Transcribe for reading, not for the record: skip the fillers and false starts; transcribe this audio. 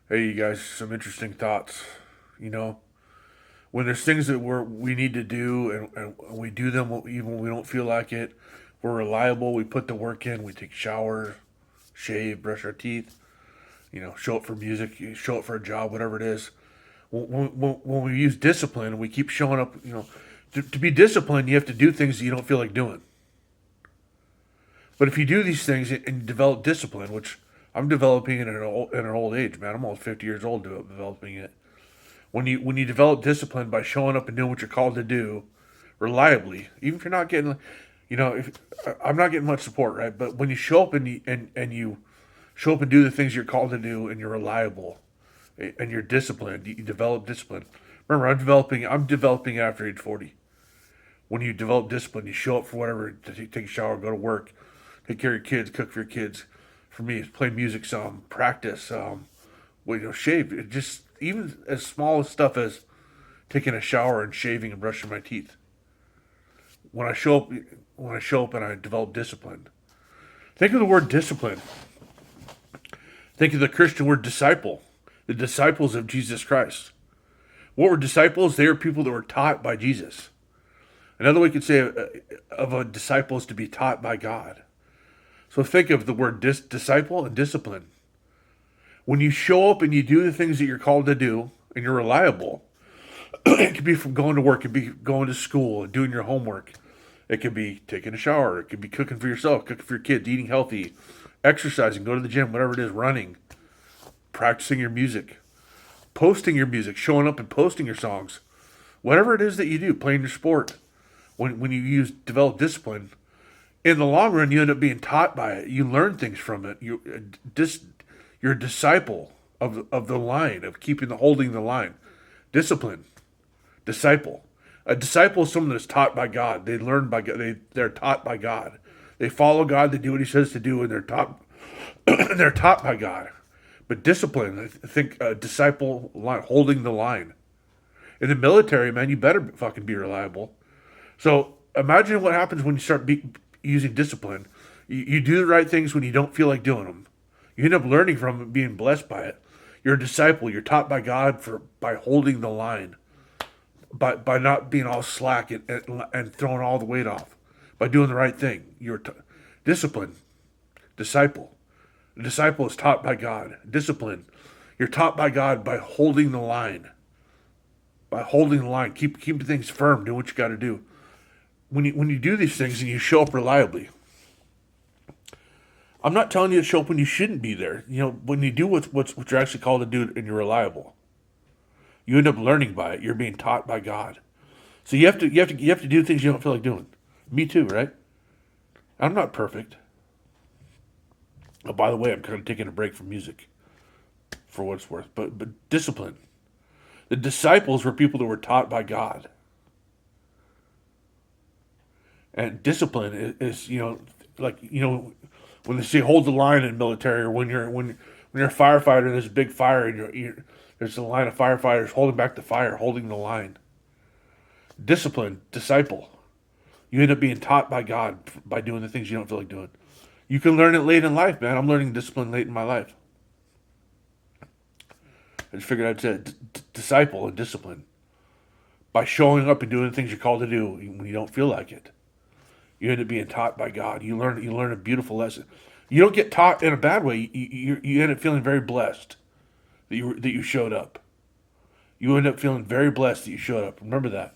Hey, you guys, some interesting thoughts. You know, when there's things that we need to do and we do them even when we don't feel like it, we're reliable. We put the work in. We take a shower, shave, brush our teeth. Show up for music, show up for a job, whatever it is. When we use discipline, we keep showing up. To be disciplined, you have to do things that you don't feel like doing. But if you do these things and you develop discipline, which I'm developing in an old age, man, I'm almost 50 years old developing it. When you develop discipline by showing up and doing what you're called to do reliably, even if you're not getting, if I'm not getting much support, right? But when you show up and you show up and do the things you're called to do, and you're reliable, and you're disciplined, you develop discipline. Remember, I'm developing after age 40. When you develop discipline, you show up for whatever, to take a shower, go to work, take care of your kids, cook for your kids. For me, it's play music some, practice, shave. It just even as small as stuff as taking a shower and shaving and brushing my teeth. When I show up, when I show up and I develop discipline. Think of the word discipline. Think of the Christian word disciple. The disciples of Jesus Christ. What were disciples? They were people that were taught by Jesus. Another way you could say of a disciple is to be taught by God. So think of the word disciple and discipline. When you show up and you do the things that you're called to do and you're reliable, it could be from going to work, it could be going to school and doing your homework. It could be taking a shower, it could be cooking for yourself, cooking for your kids, eating healthy, exercising, go to the gym, whatever it is, running, practicing your music, posting your music, showing up and posting your songs. Whatever it is that you do, playing your sport. When you develop discipline, in the long run, you end up being taught by it. You learn things from it. You're a disciple of the line, of holding the line. Discipline, disciple. A disciple is someone that's taught by God. They learn by God. They're taught by God. They follow God. They do what He says to do, and they're taught. They're taught by God. But discipline, I think, a disciple line, holding the line. In the military, man, you better fucking be reliable. So imagine what happens when you start using discipline. You do the right things when you don't feel like doing them. You end up learning from it, being blessed by it. You're a disciple. You're taught by God by holding the line, by not being all slack and throwing all the weight off, by doing the right thing. Discipline, disciple. The disciple is taught by God. Discipline. You're taught by God by holding the line. By holding the line, keep things firm. Do what you got to do. When you do these things and you show up reliably, I'm not telling you to show up when you shouldn't be there. When you do what you're actually called to do and you're reliable, you end up learning by it. You're being taught by God. So you have to do things you don't feel like doing. Me too, right? I'm not perfect. Oh, by the way, I'm kind of taking a break from music for what it's worth. But discipline. The disciples were people that were taught by God. And discipline is when they say hold the line in the military, or when you're a firefighter and there's a big fire and there's a line of firefighters holding back the fire, holding the line. Discipline, disciple. You end up being taught by God by doing the things you don't feel like doing. You can learn it late in life, man. I'm learning discipline late in my life. I just figured I'd say disciple and discipline. By showing up and doing the things you're called to do when you don't feel like it. You end up being taught by God. You learn a beautiful lesson. You don't get taught in a bad way. You end up feeling very blessed that you showed up. You end up feeling very blessed that you showed up. Remember that.